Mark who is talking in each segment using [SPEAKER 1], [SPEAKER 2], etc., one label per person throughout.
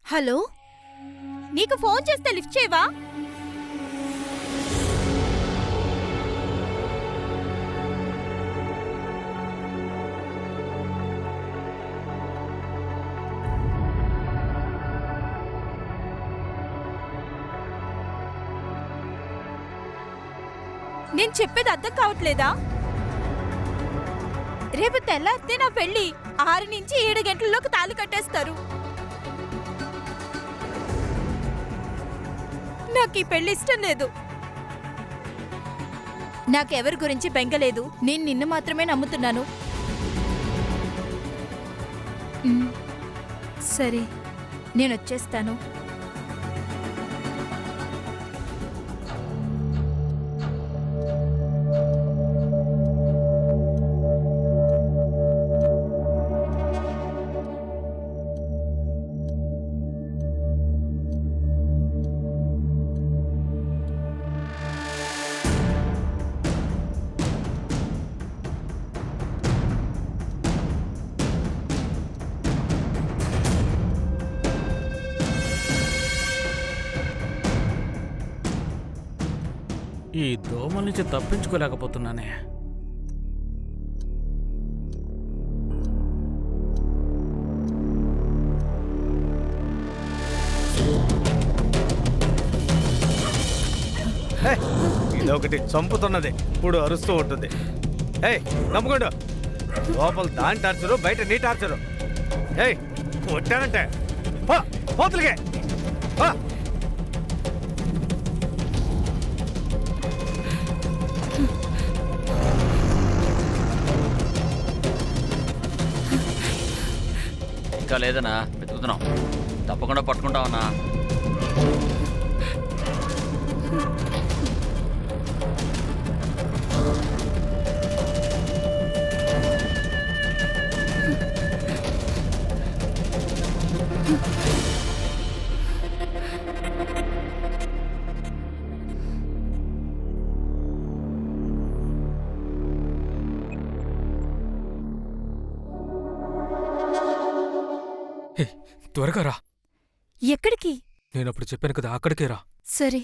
[SPEAKER 1] Hello, నీకు phone చేస్తే lift చేయవా? నేను చెప్పేది అర్థం కావట్లేదా? రేపు తెల్లారితే నా పెళ్లి 6 నుంచి 7 గంటల్లోకి తాళి కట్టేస్తారు. నాకు ఈ పెళ్లి ఇష్టం లేదు. నాకెవరి గురించి బెంగలేదు. నేను నిన్ను మాత్రమే నమ్ముతున్నాను. సరే, నేను వచ్చేస్తాను.
[SPEAKER 2] ఈ దోమల నుంచి తప్పించుకోలేకపోతున్నానే.
[SPEAKER 3] ఇదొకటి చంపుతున్నది, ఇప్పుడు అరుస్తూ ఉంటుంది. నమ్ముకోండు, లోపల దాని టార్చరు, బయట నీ టార్చరు. కొట్టానంటే పోతులకే.
[SPEAKER 4] ఇంకా లేదనా, వెతుకుతున్నాం. తప్పకుండా పట్టుకుంటామన్నా.
[SPEAKER 5] త్వరగా రా.
[SPEAKER 1] ఎక్కడికి?
[SPEAKER 5] నేనప్పుడు చెప్పాను కదా, అక్కడికే రా.
[SPEAKER 1] సరే.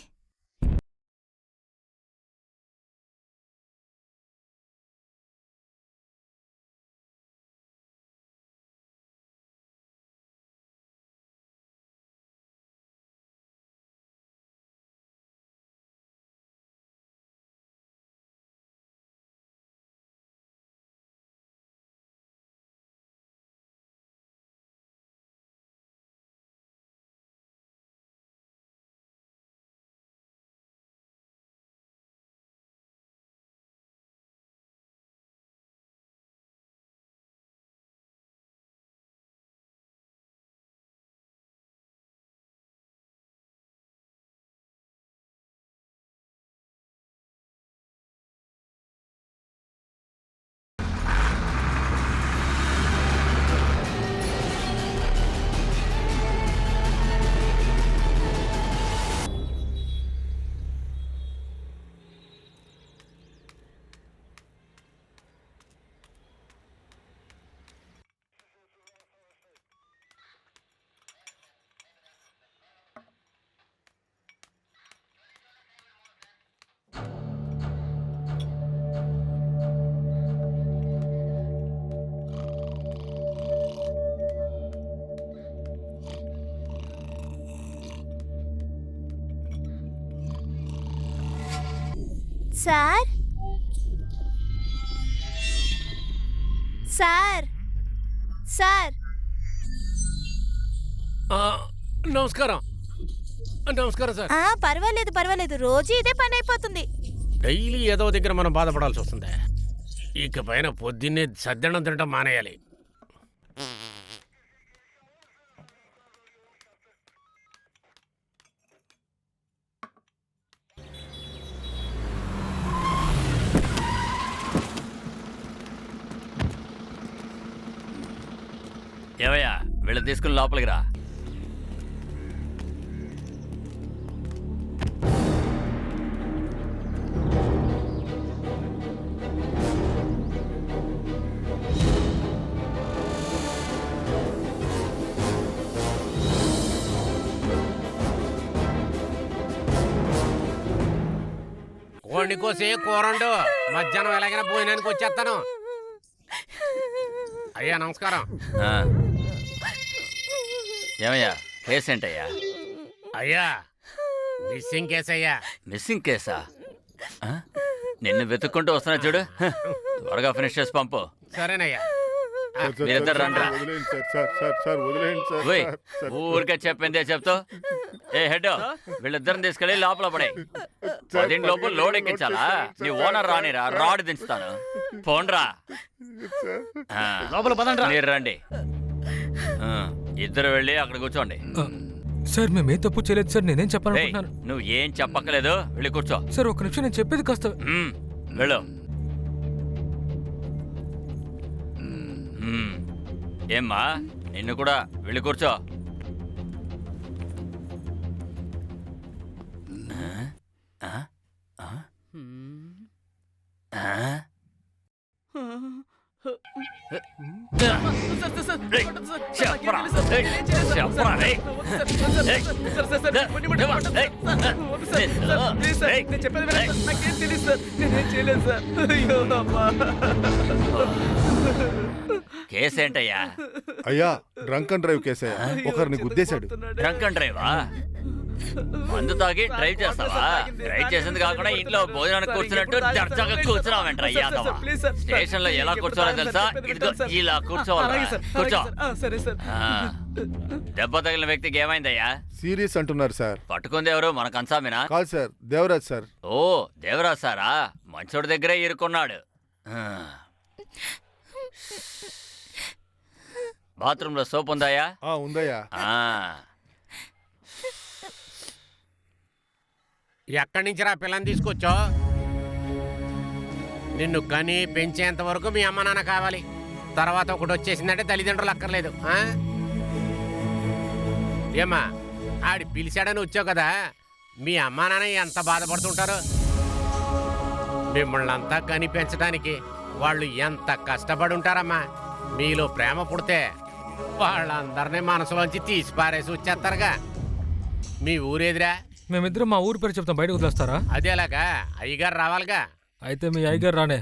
[SPEAKER 1] Sir, sir, sir.
[SPEAKER 2] నమస్కారం. నమస్కారం సార్.
[SPEAKER 1] పర్వాలేదు పర్వాలేదు, రోజు ఇదే పని అయిపోతుంది.
[SPEAKER 2] డైలీ ఏదో దగ్గర మనం బాధపడాల్సి వస్తుంది. ఇక పైన పొద్దున్నే సద్దన్నం తినడం మానేయాలి.
[SPEAKER 4] ఏవయ్యా, వీళ్ళ వీళ్ళని తీసుకుని లోపలికి రా.
[SPEAKER 2] కోడిని కోసి కూరండు మధ్యాహ్నం ఎలాగైనా పోయినానికి వచ్చేస్తాను. అయ్యా నమస్కారం.
[SPEAKER 4] ఆ. ఏమయ్యా కేసు ఏంటయ్యా?
[SPEAKER 2] అయ్యా మిస్సింగ్ కేసు అయ్యా.
[SPEAKER 4] మిస్సింగ్ కేసా? ఆ? నిన్ను వెతుక్కుంటూ వస్తున్నా చూడు. హ, త్వరగా ఫినిష్ చేసి పంపు.
[SPEAKER 2] సరేనయ్యా.
[SPEAKER 4] మీరిద్దరు రండి. ఓయ్, ఊరికే చెప్పిందే చెప్తావు. ఏ హెడ్, వీళ్ళిద్దరిని తీసుకెళ్ళి లోపల పడే. 10 లోపు లోడ్ ఎక్కించాలా? నీ ఓనర్ రానిరా, రాడ్ దించుతాను. పోండ్రా.
[SPEAKER 3] లోపల పదండి.
[SPEAKER 4] మీరు రండి. ఆ, ఇద్దరు వెళ్ళి అక్కడ కూర్చోండి.
[SPEAKER 5] సార్ మేమే తప్పు చేయలేదు సార్, నేనేం
[SPEAKER 4] ఏయ్,
[SPEAKER 5] చెప్పాలనుకుంటున్నాను.
[SPEAKER 4] నువ్వు ఏం చెప్పక్కలేదు, వెళ్ళి కూర్చో.
[SPEAKER 5] సార్ ఒక నిమిషం, నేను చెప్పేది కాస్త.
[SPEAKER 4] వెళ్ళు. ఏమ్మా, నిన్ను కూడా వెళ్ళి కూర్చో. కేసేంటయ్యా?
[SPEAKER 6] అయ్యా డ్రంక్ అండ్ డ్రైవ్ కేసయ్యా, ఒకరిని గుద్దేశాడు.
[SPEAKER 4] Drunk and డ్రైవా? మందు తాగి డ్రైవ్ చేస్తావా? డ్రైవ్ చేసింది కాకుండా ఇంట్లో భోజనానికి కూర్చున్నట్టు దర్జాగా కూర్చున్నావంట. స్టేషన్ లో ఎలా కూర్చోవాలో తెలుసా? ఇదిగో ఇలా కూర్చోవాలి. కూర్చో. దెబ్బ తగిలిన వ్యక్తికి ఏమైందయ్యా?
[SPEAKER 6] సీరియస్ అంటున్నారు సార్.
[SPEAKER 4] పట్టుకుంది ఎవరు? మన కన్సామినా?
[SPEAKER 6] కాదు సార్, దేవరాజ్ సార్.
[SPEAKER 4] ఓ, దేవరాజ్ సారా? మంచోడి దగ్గరే ఇరుక్కున్నాడు. బాత్రూమ్ లో సోప్ ఉందాయా?
[SPEAKER 6] ఉందయ్యా.
[SPEAKER 2] ఎక్కడి నుంచి రా పిల్లని తీసుకొచ్చో? నిన్ను కని పెంచేంత వరకు మీ అమ్మ నాన్న కావాలి. తర్వాత ఒకటి వచ్చేసిందంటే తల్లిదండ్రులు అక్కర్లేదు. ఏమ్మా, ఆడి పిలిచాడని వచ్చావు కదా, మీ అమ్మా నాన్న ఎంత బాధపడుతుంటారు? మిమ్మల్ని అంతా కని పెంచడానికి వాళ్ళు ఎంత కష్టపడి ఉంటారమ్మా. మీలో ప్రేమ పుడితే వాళ్ళందరినీ మనసులోంచి తీసి పారేసి వచ్చేస్తారుగా. మీ ఊరేదిరా?
[SPEAKER 5] మేమిద్దరం మా ఊరు పేరు చెప్తాం, బయటకు వదిలేస్తారా?
[SPEAKER 2] అదేలాగా అయ్యగారు రావాలిగా.
[SPEAKER 5] అయితే మీ అయ్యగారు రానే,